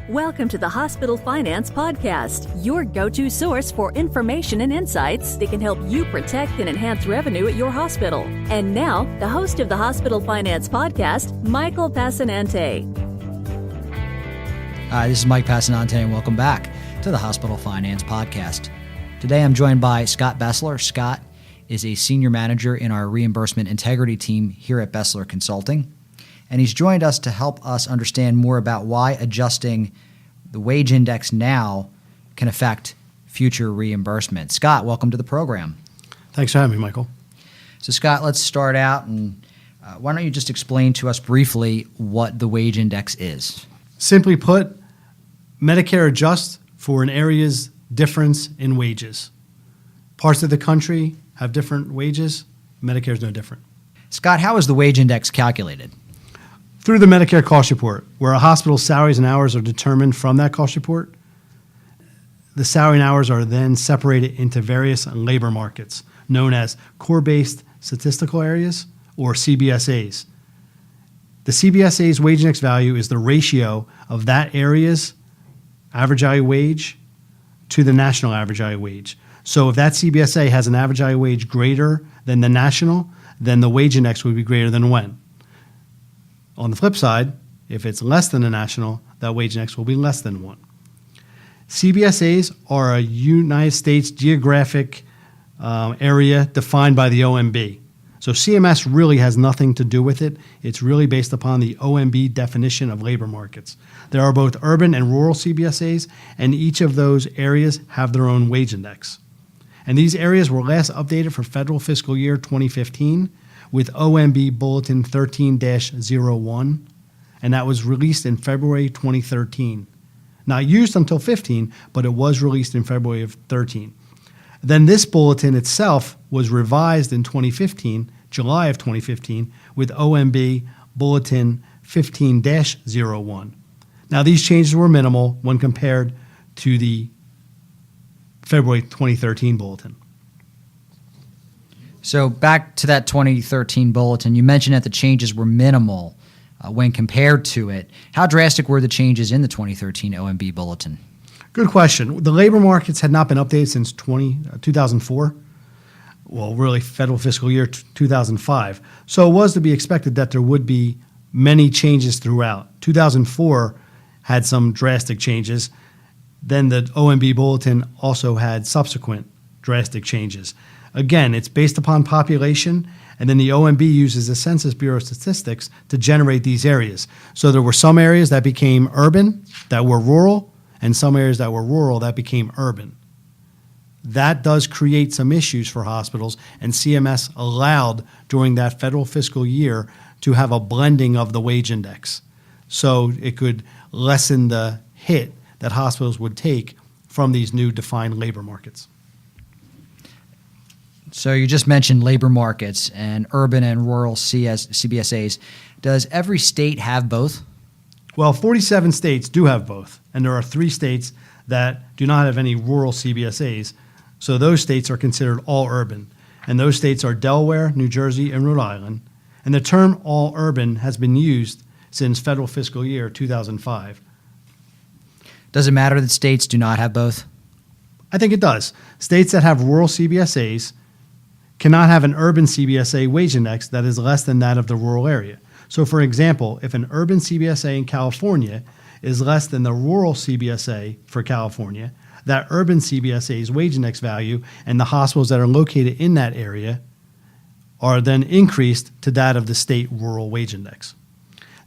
Welcome to the Hospital Finance Podcast, your go-to source for information and insights that can help you protect and enhance revenue at your hospital. And now, the host of the Hospital Finance Podcast, Michael Passanante. Hi, this is Mike Passanante, and welcome back to the Hospital Finance Podcast. Today, I'm joined by Scott Bessler. Scott is a senior manager in our reimbursement integrity team here at Bessler Consulting. And he's joined us to help us understand more about why adjusting the wage index now can affect future reimbursement. Scott, welcome to the program. Thanks for having me, Michael. So, Scott, let's start out, and why don't you just explain to us briefly what the wage index is? Simply put, Medicare adjusts for an area's difference in wages. Parts of the country have different wages. Medicare is no different. Scott, how is the wage index calculated? Through the Medicare cost report, where a hospital's salaries and hours are determined from that cost report, the salary and hours are then separated into various labor markets, known as core-based statistical areas, or CBSAs. The CBSA's wage index value is the ratio of that area's average hourly wage to the national average hourly wage. So if that CBSA has an average hourly wage greater than the national, then the wage index would be greater than when. On the flip side, if it's less than the national, that wage index will be less than 1. CBSAs are a United States geographic area defined by the OMB. So CMS really has nothing to do with it. It's really based upon the OMB definition of labor markets. There are both urban and rural CBSAs, and each of those areas have their own wage index. And these areas were last updated for federal fiscal year 2015 with OMB Bulletin 13-01, and that was released in February 2013. Not used until 15, but it was released in February of 13. Then this bulletin itself was revised in 2015, July of 2015, with OMB Bulletin 15-01. Now, these changes were minimal when compared to the February 2013 bulletin. So back to that 2013 bulletin, you mentioned that the changes were minimal when compared to it. How drastic were the changes in the 2013 OMB bulletin? Good question. The labor markets had not been updated since 2004. Well, really, federal fiscal year 2005. So it was to be expected that there would be many changes throughout. 2004 had some drastic changes. Then the OMB bulletin also had subsequent drastic changes. Again, it's based upon population, and then the OMB uses the Census Bureau statistics to generate these areas. So there were some areas that became urban, that were rural, and some areas that were rural that became urban. That does create some issues for hospitals, and CMS allowed during that federal fiscal year to have a blending of the wage index. So it could lessen the hit that hospitals would take from these new defined labor markets. So you just mentioned labor markets and urban and rural CBSAs. Does every state have both? Well, 47 states do have both, and there are 3 states that do not have any rural CBSAs. So those states are considered all urban, and those states are Delaware, New Jersey, and Rhode Island. And the term all urban has been used since federal fiscal year 2005. Does it matter that states do not have both? I think it does. States that have rural CBSAs cannot have an urban CBSA wage index that is less than that of the rural area. So, for example, if an urban CBSA in California is less than the rural CBSA for California, that urban CBSA's wage index value and the hospitals that are located in that area are then increased to that of the state rural wage index.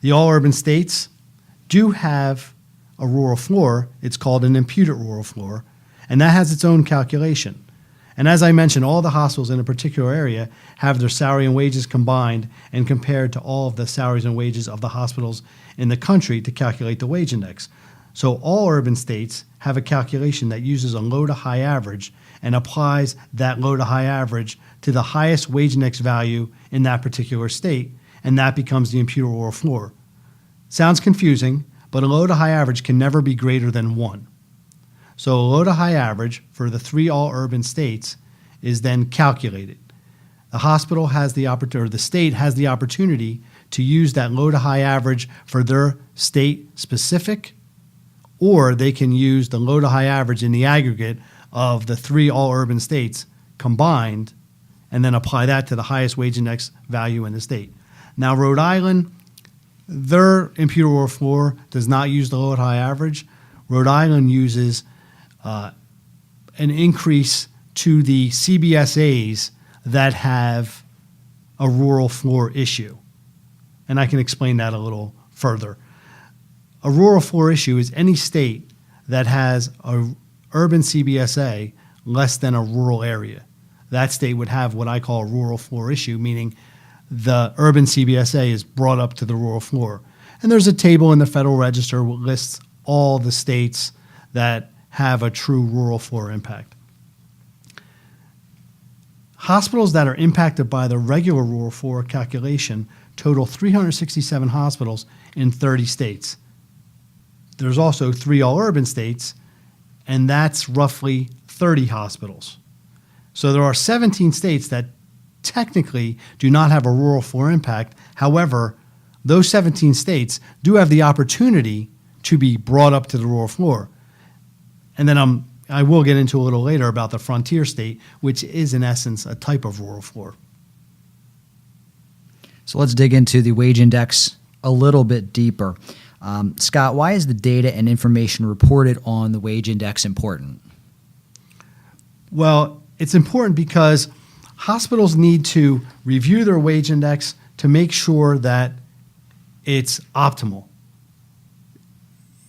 The all urban states do have a rural floor. It's called an imputed rural floor, and that has its own calculation. And as I mentioned, all the hospitals in a particular area have their salary and wages combined and compared to all of the salaries and wages of the hospitals in the country to calculate the wage index. So all urban states have a calculation that uses a low to high average and applies that low to high average to the highest wage index value in that particular state, and that becomes the imputed rural floor. Sounds confusing, but a low to high average can never be greater than 1. So a low to high average for the 3 all urban states is then calculated. The hospital has the opportunity, or the state has the opportunity to use that low to high average for their state specific or they can use the low to high average in the aggregate of the 3 all urban states combined and then apply that to the highest wage index value in the state. Now, Rhode Island, their imputed rural floor does not use the low to high average. Rhode Island uses an increase to the CBSAs that have a rural floor issue. And I can explain that a little further. A rural floor issue is any state that has a urban CBSA less than a rural area. That state would have what I call a rural floor issue, meaning the urban CBSA is brought up to the rural floor. And there's a table in the Federal Register that lists all the states that have a true rural floor impact. Hospitals that are impacted by the regular rural floor calculation total 367 hospitals in 30 states. There's also 3 all-urban states, and that's roughly 30 hospitals. So there are 17 states that technically do not have a rural floor impact. However, those 17 states do have the opportunity to be brought up to the rural floor. And then I will get into a little later about the frontier state, which is in essence a type of rural floor. So let's dig into the wage index a little bit deeper. Scott, why is the data and information reported on the wage index important? Well, it's important because hospitals need to review their wage index to make sure that it's optimal.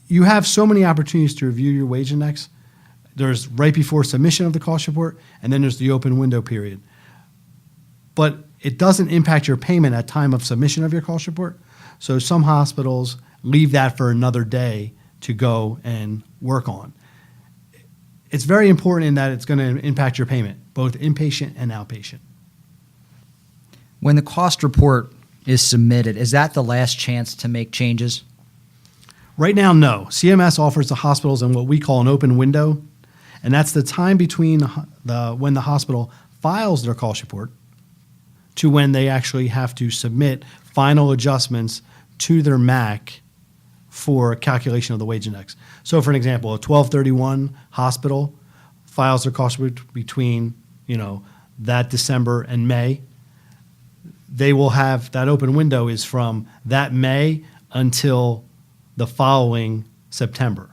You have so many opportunities to review your wage index. There's right before submission of the cost report, and then there's the open window period. But it doesn't impact your payment at time of submission of your cost report. So some hospitals leave that for another day to go and work on. It's very important in that it's going to impact your payment, both inpatient and outpatient. When the cost report is submitted, is that the last chance to make changes? Right now, no. CMS offers the hospitals in what we call an open window, and that's the time between when the hospital files their cost report to when they actually have to submit final adjustments to their MAC for calculation of the wage index. So for an example, a 12/31 hospital files their cost report between, that December and May. They will have that open window is from that May until the following September.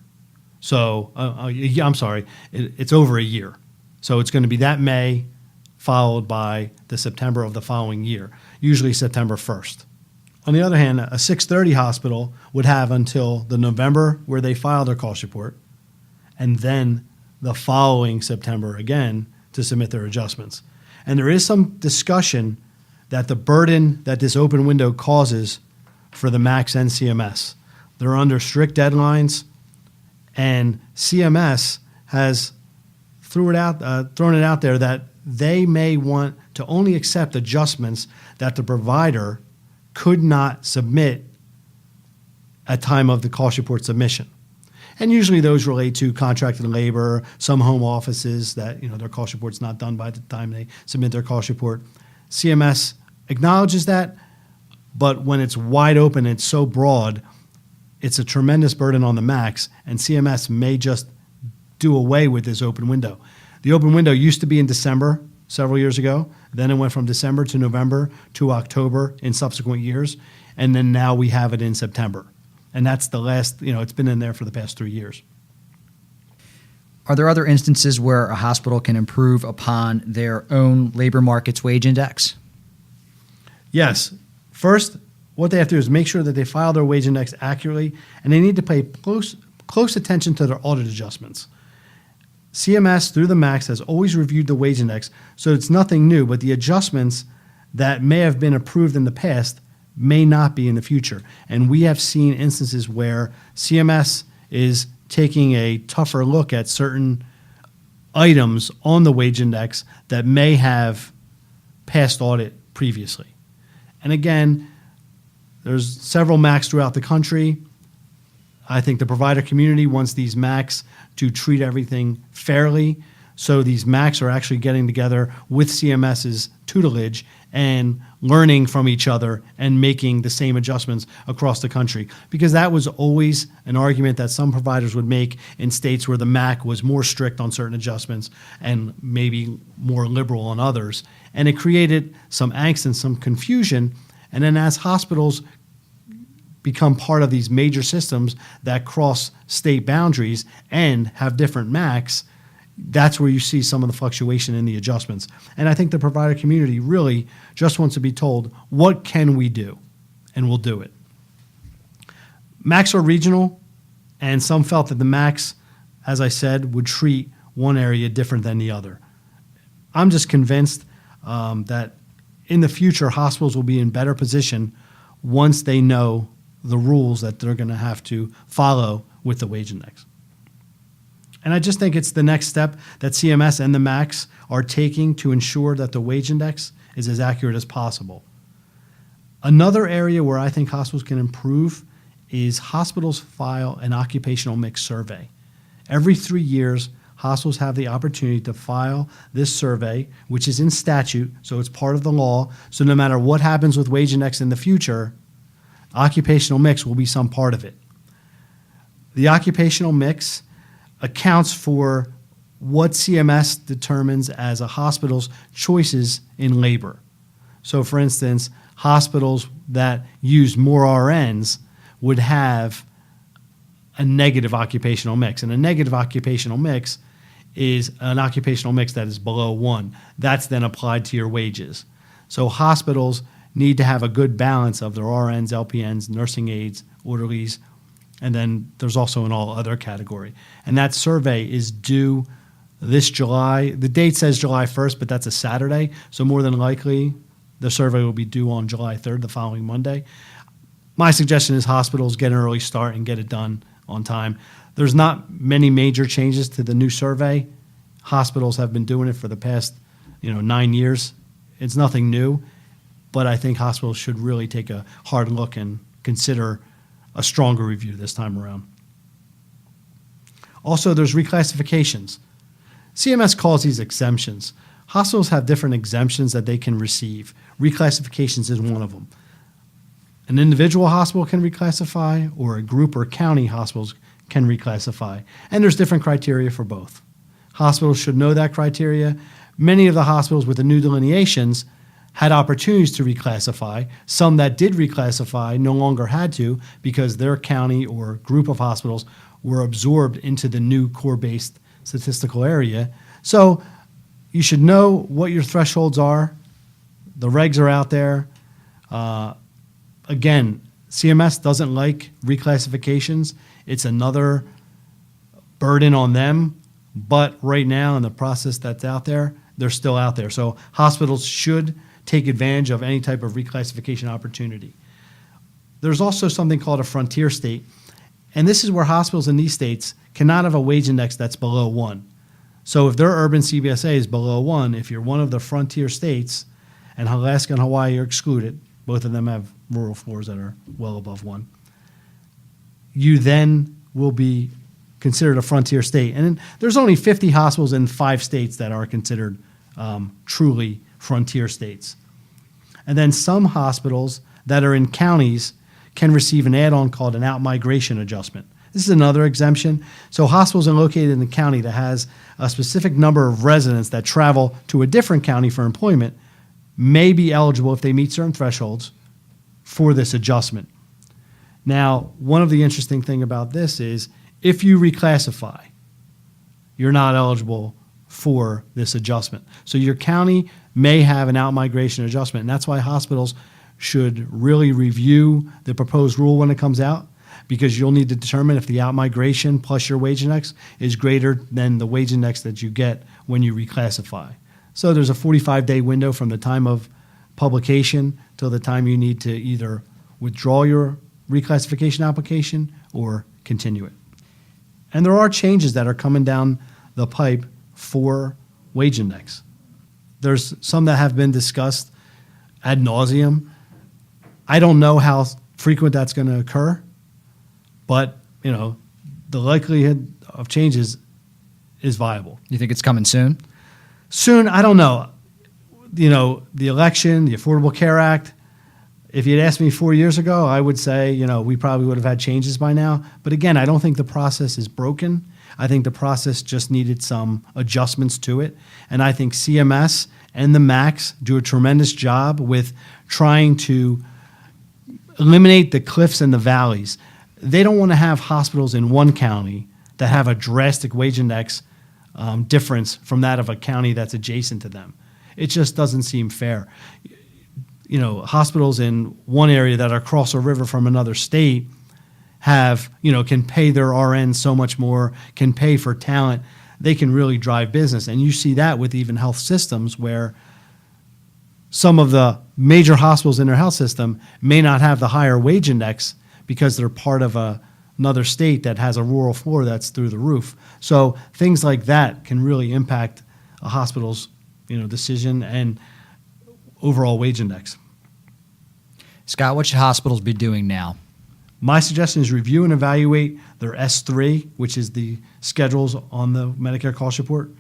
So, it's over a year. So it's going to be that May followed by the September of the following year, usually September 1st. On the other hand, a 630 hospital would have until the November where they file their cost report, and then the following September again to submit their adjustments. And there is some discussion that the burden that this open window causes for the MACs and CMS. They're under strict deadlines, and CMS has thrown it out there that they may want to only accept adjustments that the provider could not submit at time of the cost report submission. And usually those relate to contracted labor, some home offices that their cost report's not done by the time they submit their cost report. CMS acknowledges that, but when it's wide open, it's so broad, it's a tremendous burden on the MACs, and CMS may just do away with this open window. The open window used to be in December several years ago. Then it went from December to November to October in subsequent years. And then now we have it in September. And that's the last, it's been in there for the past 3 years. Are there other instances where a hospital can improve upon their own labor market's wage index? Yes. First, what they have to do is make sure that they file their wage index accurately, and they need to pay close attention to their audit adjustments. CMS, through the MACs, has always reviewed the wage index, so it's nothing new, but the adjustments that may have been approved in the past may not be in the future. And we have seen instances where CMS is taking a tougher look at certain items on the wage index that may have passed audit previously. And again, there's several MACs throughout the country. I think the provider community wants these MACs to treat everything fairly. So these MACs are actually getting together with CMS's tutelage and learning from each other and making the same adjustments across the country. Because that was always an argument that some providers would make in states where the MAC was more strict on certain adjustments and maybe more liberal on others. And it created some angst and some confusion. And then as hospitals become part of these major systems that cross state boundaries and have different MACs, that's where you see some of the fluctuation in the adjustments. And I think the provider community really just wants to be told, what can we do? And we'll do it. MACs are regional, and some felt that the MACs, as I said, would treat one area different than the other. I'm just convinced that in the future, hospitals will be in better position once they know the rules that they're going to have to follow with the wage index. And I just think it's the next step that CMS and the MACs are taking to ensure that the wage index is as accurate as possible. Another area where I think hospitals can improve is hospitals file an occupational mix survey. Every 3 years, hospitals have the opportunity to file this survey, which is in statute, so it's part of the law. So no matter what happens with wage index in the future, occupational mix will be some part of it. The occupational mix accounts for what CMS determines as a hospital's choices in labor. So for instance, hospitals that use more RNs would have a negative occupational mix. And a negative occupational mix is an occupational mix that is below 1. That's then applied to your wages. So hospitals need to have a good balance of their RNs, LPNs, nursing aides, orderlies, and then there's also an all other category. And that survey is due this July. The date says July 1st, but that's a Saturday. So more than likely, the survey will be due on July 3rd, the following Monday. My suggestion is hospitals get an early start and get it done on time. There's not many major changes to the new survey. Hospitals have been doing it for the past 9 years. It's nothing new, but I think hospitals should really take a hard look and consider a stronger review this time around. Also, there's reclassifications. CMS calls these exemptions. Hospitals have different exemptions that they can receive. Reclassifications is one of them. An individual hospital can reclassify, or a group or county hospitals can reclassify. And there's different criteria for both. Hospitals should know that criteria. Many of the hospitals with the new delineations had opportunities to reclassify. Some that did reclassify no longer had to because their county or group of hospitals were absorbed into the new core-based statistical area. So you should know what your thresholds are. The regs are out there. Again, CMS doesn't like reclassifications. It's another burden on them. But right now, in the process that's out there, they're still out there. So hospitals should take advantage of any type of reclassification opportunity. There's also something called a frontier state, and this is where hospitals in these states cannot have a wage index that's below 1. So if their urban CBSA is below 1, if you're one of the frontier states, and Alaska and Hawaii are excluded, both of them have rural floors that are well above 1, you then will be considered a frontier state. And there's only 50 hospitals in 5 states that are considered truly frontier states. And then some hospitals that are in counties can receive an add-on called an OutMigration Adjustment. This is another exemption. So hospitals are located in a county that has a specific number of residents that travel to a different county for employment may be eligible if they meet certain thresholds for this adjustment. Now, one of the interesting things about this is if you reclassify, you're not eligible for this adjustment. So your county may have an outmigration adjustment, and that's why hospitals should really review the proposed rule when it comes out, because you'll need to determine if the outmigration plus your wage index is greater than the wage index that you get when you reclassify. So there's a 45-day window from the time of publication till the time you need to either withdraw your reclassification application or continue it. And there are changes that are coming down the pipe for wage index. There's some that have been discussed ad nauseum. I don't know how frequent that's going to occur, but the likelihood of changes is viable. You think it's coming soon? Soon, I don't know. The election, the Affordable Care Act, if you'd asked me 4 years ago, I would say, we probably would have had changes by now. But again, I don't think the process is broken. I think the process just needed some adjustments to it. And I think CMS and the MACs do a tremendous job with trying to eliminate the cliffs and the valleys. They don't want to have hospitals in one county that have a drastic wage index difference from that of a county that's adjacent to them. It just doesn't seem fair. Hospitals in one area that are across a river from another state can pay their RN so much more, can pay for talent. They can really drive business. And you see that with even health systems where some of the major hospitals in their health system may not have the higher wage index because they're part of another state that has a rural floor that's through the roof. So things like that can really impact a hospital's decision and overall wage index. Scott, what should hospitals be doing now? My suggestion is review and evaluate their S3, which is the schedules on the Medicare cost report.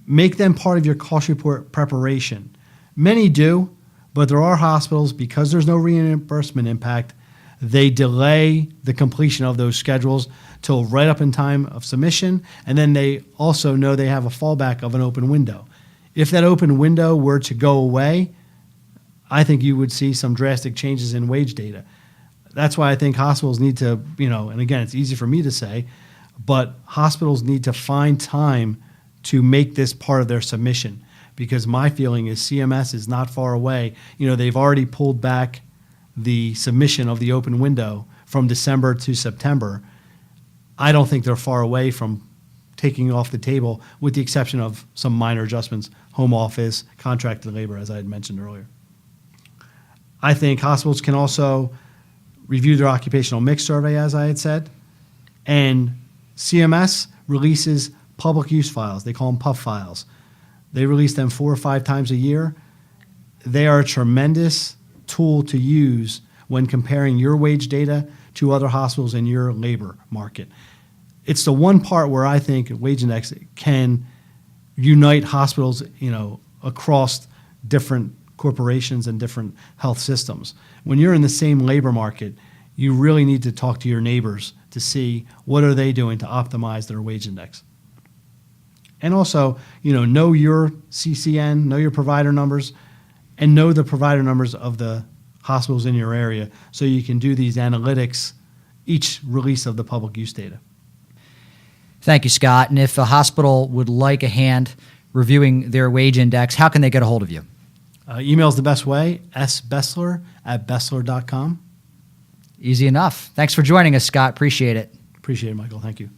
Make them part of your cost report preparation. Many do, but there are hospitals, because there's no reimbursement impact, they delay the completion of those schedules till right up in time of submission, and then they also know they have a fallback of an open window. If that open window were to go away, I think you would see some drastic changes in wage data. That's why I think hospitals need to, and again, it's easy for me to say, but hospitals need to find time to make this part of their submission, because my feeling is CMS is not far away. They've already pulled back the submission of the open window from December to September. I don't think they're far away from taking off the table, with the exception of some minor adjustments, home office, contracted labor, as I had mentioned earlier. I think hospitals can also review their Occupational Mix Survey, as I had said, and CMS releases public use files. They call them PUF files. They release them 4 or 5 times a year. They are a tremendous tool to use when comparing your wage data to other hospitals in your labor market. It's the one part where I think wage index can unite hospitals, across different corporations and different health systems. When you're in the same labor market, you really need to talk to your neighbors to see what are they doing to optimize their wage index. And also, know your CCN, know your provider numbers, and know the provider numbers of the hospitals in your area so you can do these analytics each release of the public use data. Thank you, Scott. And if a hospital would like a hand reviewing their wage index, how can they get a hold of you? Email is the best way, sbessler@bessler.com. Easy enough. Thanks for joining us, Scott. Appreciate it. Appreciate it, Michael. Thank you.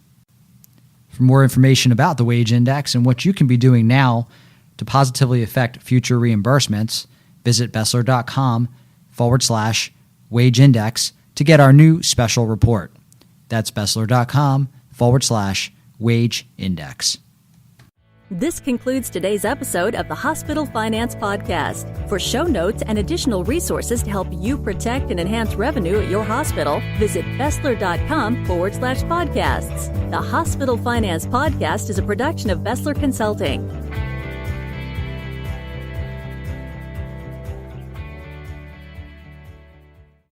For more information about the wage index and what you can be doing now to positively affect future reimbursements, visit Bessler.com/wage index to get our new special report. That's Bessler.com/wage index. This concludes today's episode of the Hospital Finance Podcast. For show notes and additional resources to help you protect and enhance revenue at your hospital, visit Bessler.com/podcasts. The Hospital Finance Podcast is a production of Bessler Consulting.